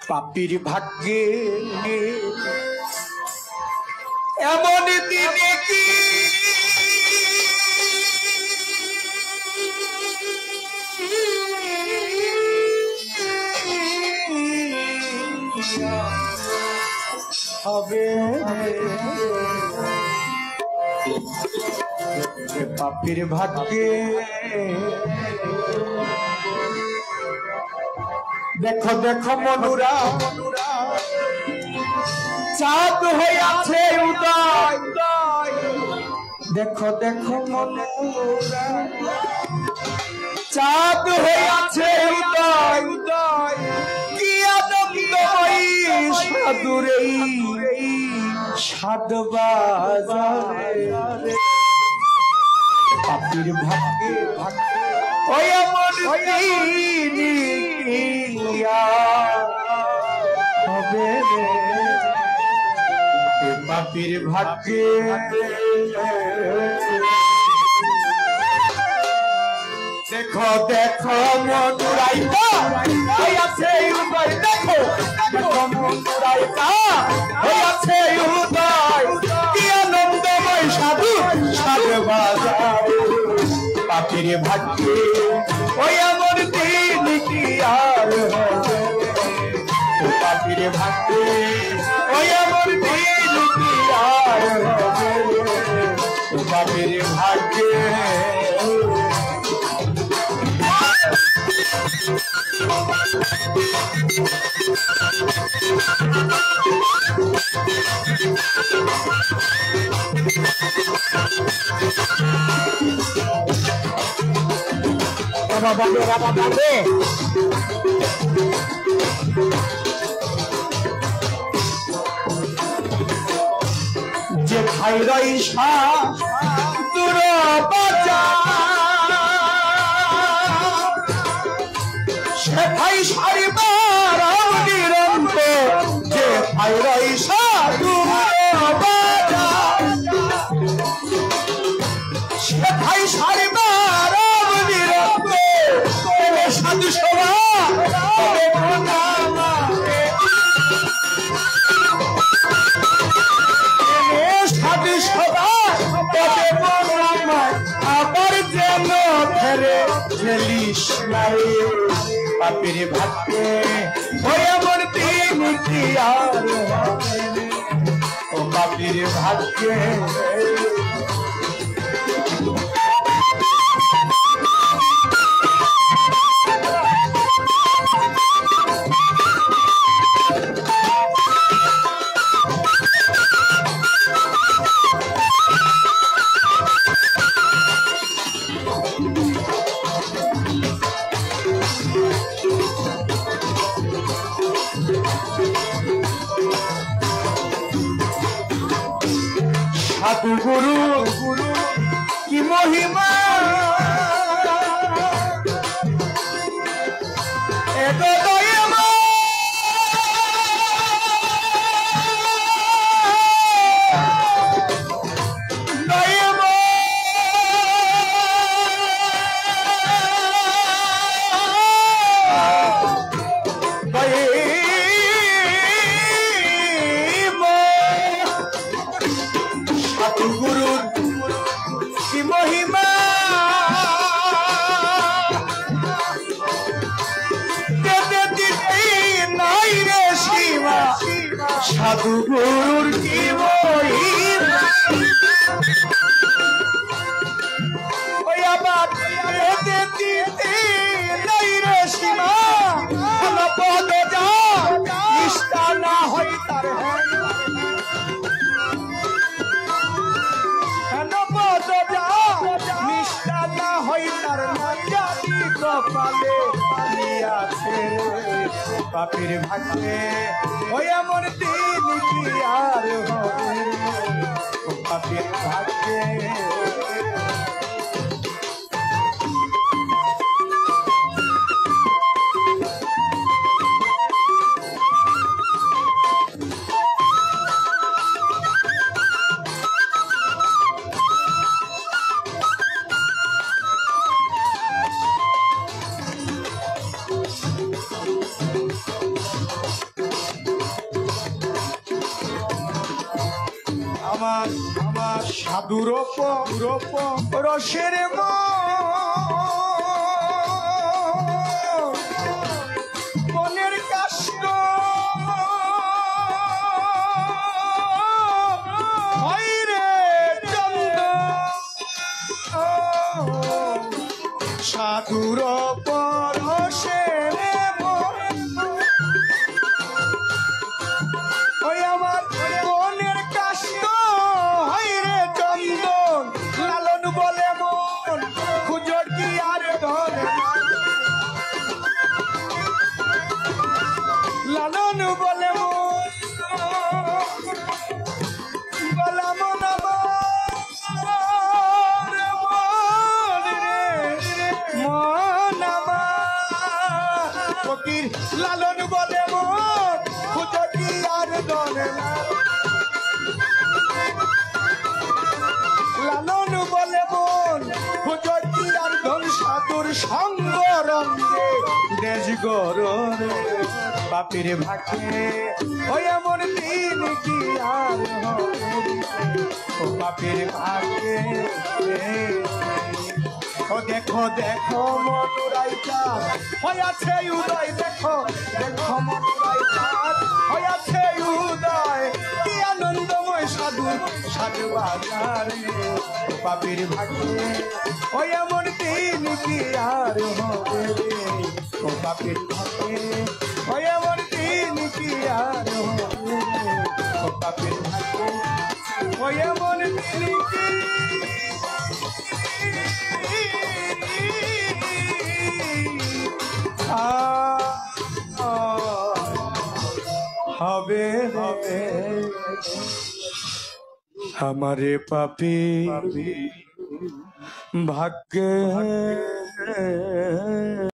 পাপীর ভাগ্যে এমন দিনে কি হবে পাপীর ভাগ্যে দেখো দেখো মনুরা চাঁদ হয়ে আছে উদয় দেখো দেখো মনুরা চাঁদ হয়ে আছে উদয় কি আনন্দময়ী সাধুরে সাধ বাজারে পাপীর ভাগ্যে ওই আমার হবে পাপীর ভাগ্যে দেখো দেখো মনুরাইটা আছে উদয় দেখো দেখো মনুরাইটা আছে উদয় কি আনন্দময় সাধু সাধু বাজার পাপীর ভাগ্যে ওই আমার দিন কি আর হবে পাপীর ভাগ্যে ওই আমার দিন কি আর হবে পাপীর ভাগ্যে যে ভাই রইসা দূর সে ভাই সারিবার নিরন্ত যে ভাই রইসা দূর সে ভাই সারিবার নিরন্ত সাধু সভা সাধু সভা আবার যেন ফেরে ফেলিস নাই পাপীর ভাগ্যে ওই আমার দিন কি আর ও পাপীর ভাগ্যে সাধু গুরু কি মহিমা সাধু গুরুর কি মহিমা ওই আবার দিতে নাই রে সীমা পদ যা নিষ্ঠা না হয় তার পদ যা নিষ্ঠা না হয় তার জাতি কপালে আছে পাপীর ভাগ্যে ওই আমার দিন কি আর হবে পাপীর ভাগ্যে আমার সাধুর রসের মনের কাষ্ট রে চন্দ সাধুর রসের ওই আমার মনের কাষ্ট রে চন্দন লালন বলে মন খুঁজর কি আর ধরে লালন বলে মন বলা মন ফকির লালন বলে মন খুঁজর কি আর ধরে লালন বলে মন খুঁজর কি আর ধন সাধুর সঙ্গ রঙ্গে দেশ গরে বাপের ভাগে ওই এমন দিন কি আর ও বাপের ভাগে ও দেখো দেখো মনুরাই চাঁদ হইয়াছে উদয় দেখো দেখো মনুরাই চাঁদ হইয়াছে উদয় কি আনন্দময় সাধু সাধু বাজারে বাপের ভাগে ও এমন দিন কি আর হবে ও বাপের ভাগে ও এমন দিন কি আর হবে ও বাপের ভাগে ও এমন দিন কি হবে হবে हमारे पापी भाग्य